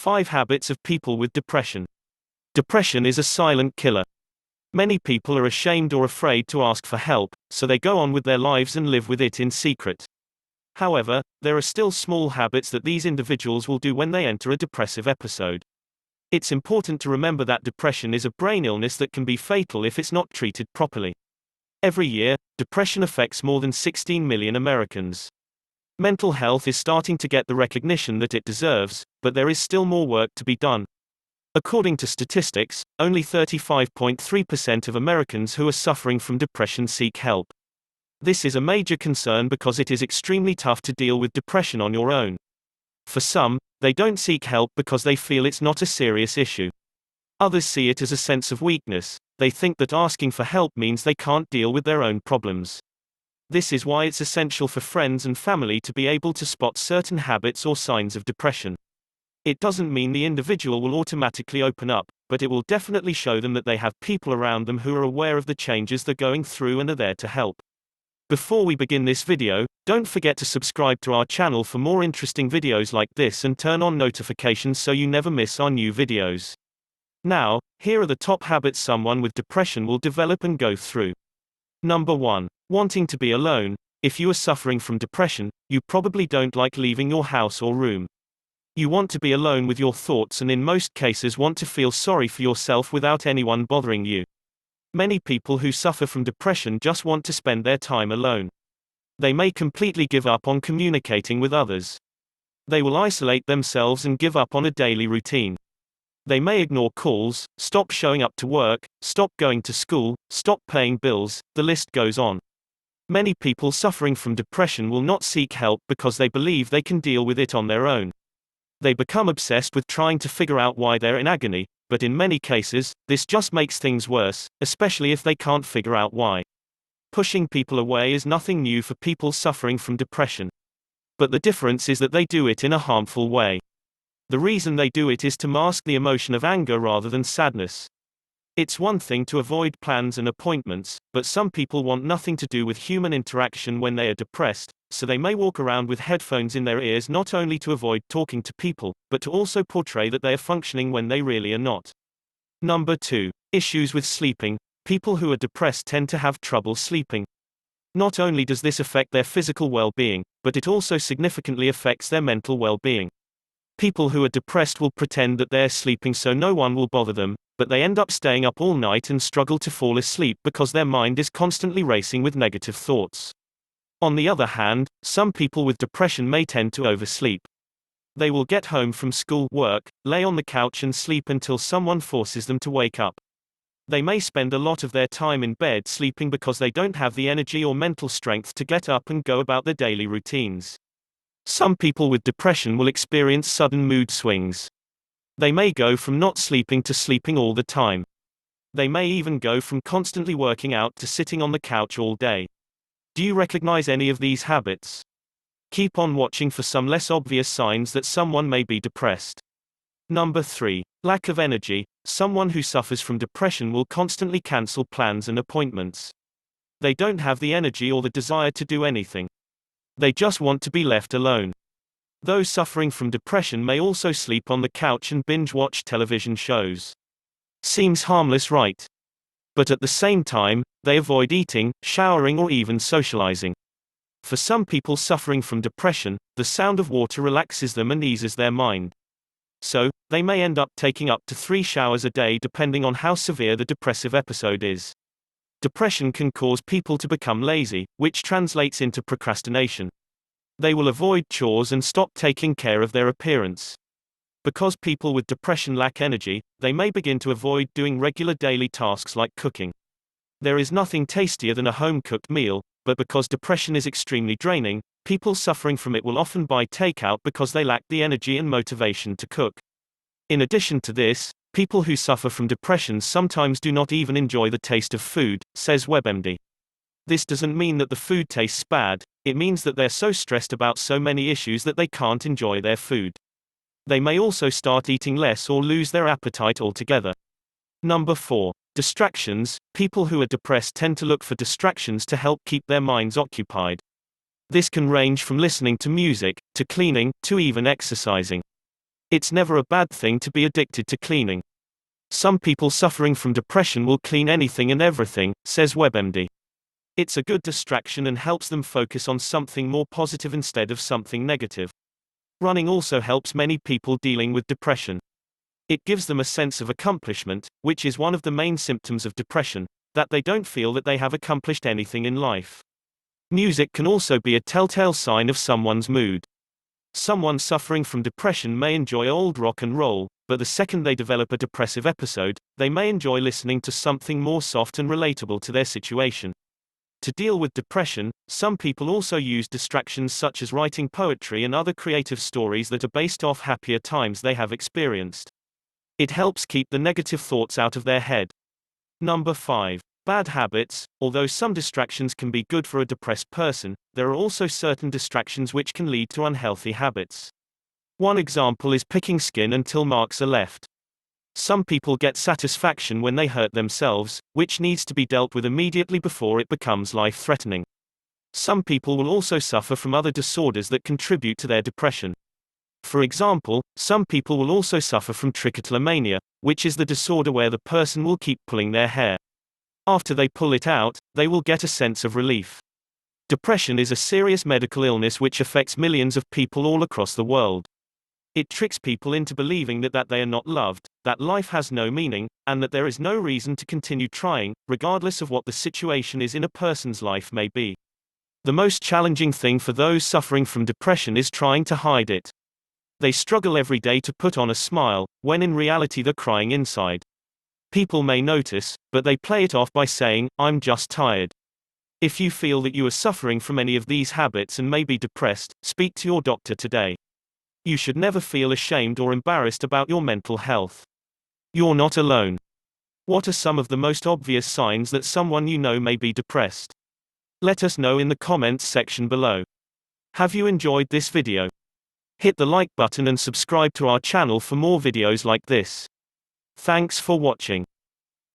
5 Habits of People with Depression. Depression is a silent killer. Many people are ashamed or afraid to ask for help, so they go on with their lives and live with it in secret. However, there are still small habits that these individuals will do when they enter a depressive episode. It's important to remember that depression is a brain illness that can be fatal if it's not treated properly. Every year, depression affects more than 16 million Americans. Mental health is starting to get the recognition that it deserves, but there is still more work to be done. According to statistics, only 35.3% of Americans who are suffering from depression seek help. This is a major concern because it is extremely tough to deal with depression on your own. For some, they don't seek help because they feel it's not a serious issue. Others see it as a sense of weakness. They think that asking for help means they can't deal with their own problems. This is why it's essential for friends and family to be able to spot certain habits or signs of depression. It doesn't mean the individual will automatically open up, but it will definitely show them that they have people around them who are aware of the changes they're going through and are there to help. Before we begin this video, don't forget to subscribe to our channel for more interesting videos like this and turn on notifications so you never miss our new videos. Now, here are the top habits someone with depression will develop and go through. Number 1. Wanting to be alone. If you are suffering from depression, you probably don't like leaving your house or room. You want to be alone with your thoughts and in most cases want to feel sorry for yourself without anyone bothering you. Many people who suffer from depression just want to spend their time alone. They may completely give up on communicating with others. They will isolate themselves and give up on a daily routine. They may ignore calls, stop showing up to work, stop going to school, stop paying bills, the list goes on. Many people suffering from depression will not seek help because they believe they can deal with it on their own. They become obsessed with trying to figure out why they're in agony, but in many cases, this just makes things worse, especially if they can't figure out why. Pushing people away is nothing new for people suffering from depression. But the difference is that they do it in a harmful way. The reason they do it is to mask the emotion of anger rather than sadness. It's one thing to avoid plans and appointments, but some people want nothing to do with human interaction when they are depressed, so they may walk around with headphones in their ears not only to avoid talking to people, but to also portray that they are functioning when they really are not. Number 2. Issues with sleeping. People who are depressed tend to have trouble sleeping. Not only does this affect their physical well-being, but it also significantly affects their mental well-being. People who are depressed will pretend that they're sleeping so no one will bother them, but they end up staying up all night and struggle to fall asleep because their mind is constantly racing with negative thoughts. On the other hand, some people with depression may tend to oversleep. They will get home from school, work, lay on the couch and sleep until someone forces them to wake up. They may spend a lot of their time in bed sleeping because they don't have the energy or mental strength to get up and go about their daily routines. Some people with depression will experience sudden mood swings. They may go from not sleeping to sleeping all the time. They may even go from constantly working out to sitting on the couch all day. Do you recognize any of these habits? Keep on watching for some less obvious signs that someone may be depressed. Number 3. Lack of energy. Someone who suffers from depression will constantly cancel plans and appointments. They don't have the energy or the desire to do anything. They just want to be left alone. Those suffering from depression may also sleep on the couch and binge-watch television shows. Seems harmless, right? But at the same time, they avoid eating, showering or even socializing. For some people suffering from depression, the sound of water relaxes them and eases their mind. So, they may end up taking up to 3 showers a day depending on how severe the depressive episode is. Depression can cause people to become lazy, which translates into procrastination. They will avoid chores and stop taking care of their appearance. Because people with depression lack energy, they may begin to avoid doing regular daily tasks like cooking. There is nothing tastier than a home-cooked meal, but because depression is extremely draining, people suffering from it will often buy takeout because they lack the energy and motivation to cook. In addition to this, people who suffer from depression sometimes do not even enjoy the taste of food, says WebMD. This doesn't mean that the food tastes bad, it means that they're so stressed about so many issues that they can't enjoy their food. They may also start eating less or lose their appetite altogether. Number 4. Distractions. People who are depressed tend to look for distractions to help keep their minds occupied. This can range from listening to music, to cleaning, to even exercising. It's never a bad thing to be addicted to cleaning. Some people suffering from depression will clean anything and everything, says WebMD. It's a good distraction and helps them focus on something more positive instead of something negative. Running also helps many people dealing with depression. It gives them a sense of accomplishment, which is one of the main symptoms of depression, that they don't feel that they have accomplished anything in life. Music can also be a telltale sign of someone's mood. Someone suffering from depression may enjoy old rock and roll, but the second they develop a depressive episode, they may enjoy listening to something more soft and relatable to their situation. To deal with depression, some people also use distractions such as writing poetry and other creative stories that are based off happier times they have experienced. It helps keep the negative thoughts out of their head. Number 5. Bad habits. Although some distractions can be good for a depressed person, there are also certain distractions which can lead to unhealthy habits. One example is picking skin until marks are left. Some people get satisfaction when they hurt themselves, which needs to be dealt with immediately before it becomes life-threatening. Some people will also suffer from other disorders that contribute to their depression. For example, some people will also suffer from trichotillomania, which is the disorder where the person will keep pulling their hair. After they pull it out, they will get a sense of relief. Depression is a serious medical illness which affects millions of people all across the world. It tricks people into believing that they are not loved, that life has no meaning, and that there is no reason to continue trying, regardless of what the situation is in a person's life may be. The most challenging thing for those suffering from depression is trying to hide it. They struggle every day to put on a smile, when in reality they're crying inside. People may notice, but they play it off by saying, "I'm just tired." If you feel that you are suffering from any of these habits and may be depressed, speak to your doctor today. You should never feel ashamed or embarrassed about your mental health. You're not alone. What are some of the most obvious signs that someone you know may be depressed? Let us know in the comments section below. Have you enjoyed this video? Hit the like button and subscribe to our channel for more videos like this. Thanks for watching.